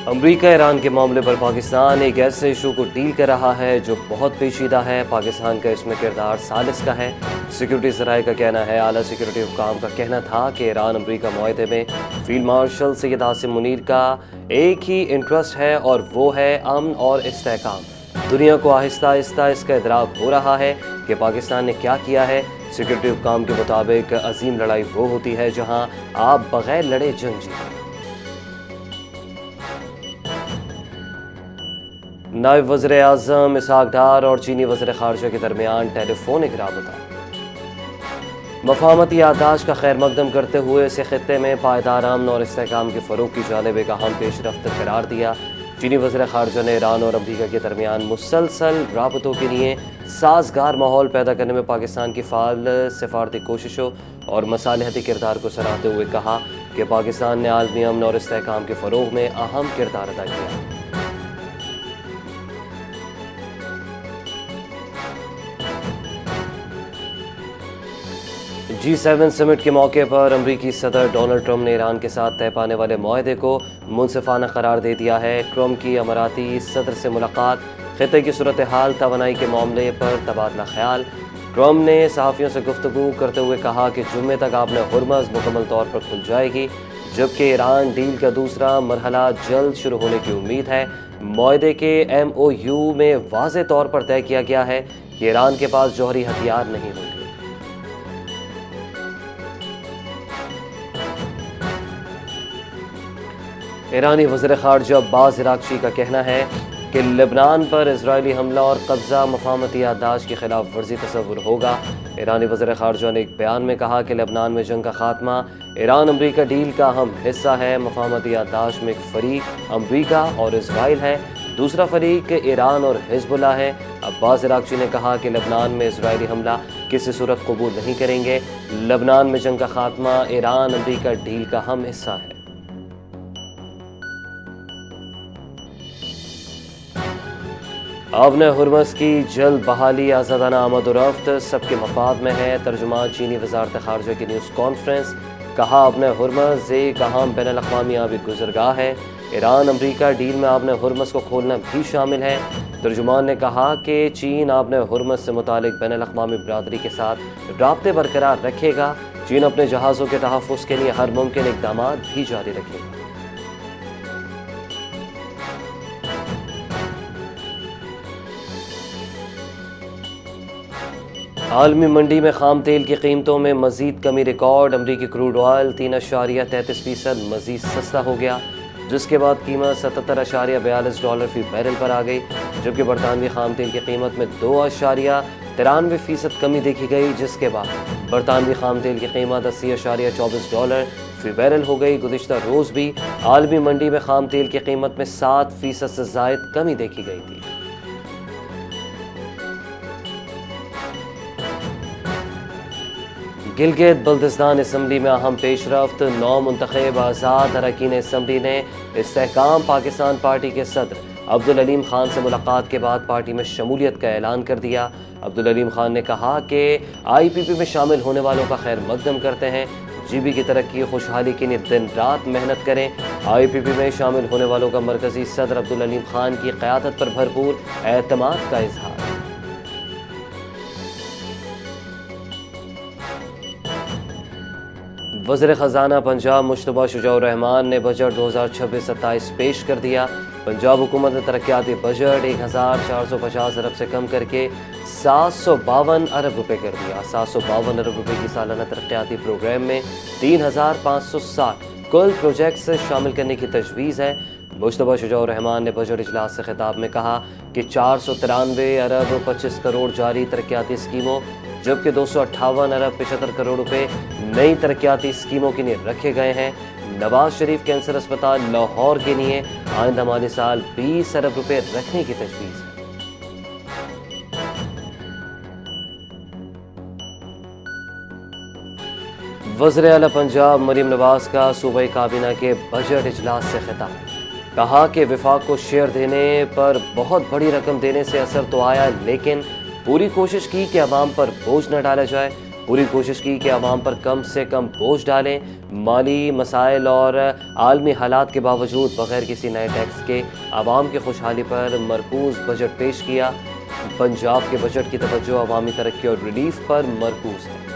امریکہ ایران کے معاملے پر پاکستان ایک ایسے ایشو کو ڈیل کر رہا ہے جو بہت پیچیدہ ہے۔ پاکستان کا اس میں کردار ثالث کا ہے۔ سیکورٹی ذرائع کا کہنا ہے، اعلیٰ سیکورٹی حکام کا کہنا تھا کہ ایران امریکہ معاہدے میں فیلڈ مارشل سید عاصم منیر کا ایک ہی انٹرسٹ ہے اور وہ ہے امن اور استحکام۔ دنیا کو آہستہ آہستہ اس کا ادراک ہو رہا ہے کہ پاکستان نے کیا کیا ہے۔ سیکورٹی حکام کے مطابق عظیم لڑائی وہ ہوتی ہے جہاں آپ بغیر لڑے جنگ جیتیں۔ نائب وزیر اعظم اسحاق ڈار اور چینی وزیر خارجہ کے درمیان ٹیلی فونک رابطہ۔ مفاہمتی یادداشت کا خیر مقدم کرتے ہوئے اسے خطے میں پائیدار امن اور استحکام کے فروغ کی جانب ایک اہم پیش رفت قرار دیا۔ چینی وزیر خارجہ نے ایران اور امریکہ کے درمیان مسلسل رابطوں کے لیے سازگار ماحول پیدا کرنے میں پاکستان کی فعال سفارتی کوششوں اور مصالحتی کردار کو سراہتے ہوئے کہا کہ پاکستان نے عالمی امن اور استحکام کے فروغ میں اہم کردار ادا کیا۔ G7 سمٹ کے موقع پر امریکی صدر ڈونلڈ ٹرمپ نے ایران کے ساتھ طے پانے والے معاہدے کو منصفانہ قرار دے دیا ہے۔ ٹرمپ کی اماراتی صدر سے ملاقات، خطے کی صورتحال، توانائی کے معاملے پر تبادلہ خیال۔ ٹرمپ نے صحافیوں سے گفتگو کرتے ہوئے کہا کہ جمعے تک آبِ ہرمز مکمل طور پر کھل جائے گی، جبکہ ایران ڈیل کا دوسرا مرحلہ جلد شروع ہونے کی امید ہے۔ معاہدے کے MOU میں واضح طور پر طے کیا گیا ہے کہ ایران کے پاس جوہری ہتھیار نہیں ہوں گے۔ ایرانی وزیر خارجہ عباس عراقچی کا کہنا ہے کہ لبنان پر اسرائیلی حملہ اور قبضہ مفاہمتی یادداشت کی خلاف ورزی تصور ہوگا۔ ایرانی وزیر خارجہ نے ایک بیان میں کہا کہ لبنان میں جنگ کا خاتمہ ایران امریکہ ڈیل کا اہم حصہ ہے۔ مفاہمتی یادداشت میں ایک فریق امریکہ اور اسرائیل ہے، دوسرا فریق ایران اور حزب اللہ ہے۔ عباس عراقچی نے کہا کہ لبنان میں اسرائیلی حملہ کسی صورت قبول نہیں کریں گے۔ لبنان میں جنگ کا خاتمہ ایران امریکہ ڈیل کا اہم حصہ ہے۔ آبِ ہرمز کی جلد بحالی آزادانہ آمد و رفت سب کے مفاد میں ہے۔ ترجمان چینی وزارت خارجہ کی نیوز کانفرنس، کہا آبِ ہرمز ایک اہم بین الاقوامی آبی گزرگاہ ہے۔ ایران امریکہ ڈیل میں آبِ ہرمز کو کھولنا بھی شامل ہے۔ ترجمان نے کہا کہ چین آبِ ہرمز سے متعلق بین الاقوامی برادری کے ساتھ رابطے برقرار رکھے گا۔ چین اپنے جہازوں کے تحفظ کے لیے ہر ممکن اقدامات بھی جاری رکھے گا۔ عالمی منڈی میں خام تیل کی قیمتوں میں مزید کمی ریکارڈ۔ امریکی کروڈ آئل 3.33% مزید سستا ہو گیا، جس کے بعد قیمت $77.42 فی بیرل پر آ گئی، جبکہ برطانوی خام تیل کی قیمت میں 2.93% کمی دیکھی گئی، جس کے بعد برطانوی خام تیل کی قیمت $80.24 فی بیرل ہو گئی۔ گزشتہ روز بھی عالمی منڈی میں خام تیل کی قیمت میں 7% سے زائد کمی دیکھی گئی تھی۔ گلگت بلتستان اسمبلی میں اہم پیش رفت، 9 منتخب آزاد اراکین اسمبلی نے استحکام پاکستان پارٹی کے صدر عبدالعلیم خان سے ملاقات کے بعد پارٹی میں شمولیت کا اعلان کر دیا۔ عبدالعلیم خان نے کہا کہ IPP میں شامل ہونے والوں کا خیر مقدم کرتے ہیں، GB کی ترقی خوشحالی کے لیے دن رات محنت کریں۔ IPP میں شامل ہونے والوں کا مرکزی صدر عبدالعلیم خان کی قیادت پر بھرپور اعتماد کا اظہار۔ وزیر خزانہ پنجاب مشتبہ شجاع الرحمان نے بجٹ 2026-27 پیش کر دیا۔ پنجاب حکومت نے ترقیاتی بجٹ 1450 ارب سے کم کر کے 752 ارب روپے کر دیا۔ 752 ارب روپے کی سالانہ ترقیاتی پروگرام میں 3560 کل پروجیکٹس شامل کرنے کی تجویز ہے۔ مشتبہ شجاع الرحمان نے بجٹ اجلاس سے خطاب میں کہا کہ 493 ارب 25 کروڑ جاری ترقیاتی اسکیموں، جبکہ 258 ارب 75 کروڑ روپے نئی ترقیاتی اسکیموں کے لیے رکھے گئے ہیں۔ نواز شریف کینسر اسپتال لاہور کے لیے آئندہ مالی سال 20 ارب روپے رکھنے کی تجویز ہے۔ وزیر اعلیٰ پنجاب مریم نواز کا صوبائی کابینہ کے بجٹ اجلاس سے خطاب، کہا کہ وفاق کو شیئر دینے پر بہت بڑی رقم دینے سے اثر تو آیا، لیکن پوری کوشش کی کہ عوام پر بوجھ نہ ڈالا جائے۔ پوری کوشش کی کہ عوام پر کم سے کم بوجھ ڈالیں. مالی مسائل اور عالمی حالات کے باوجود بغیر کسی نئے ٹیکس کے عوام کی خوشحالی پر مرکوز بجٹ پیش کیا. پنجاب کے بجٹ کی توجہ عوامی ترقی اور ریلیف پر مرکوز ہے.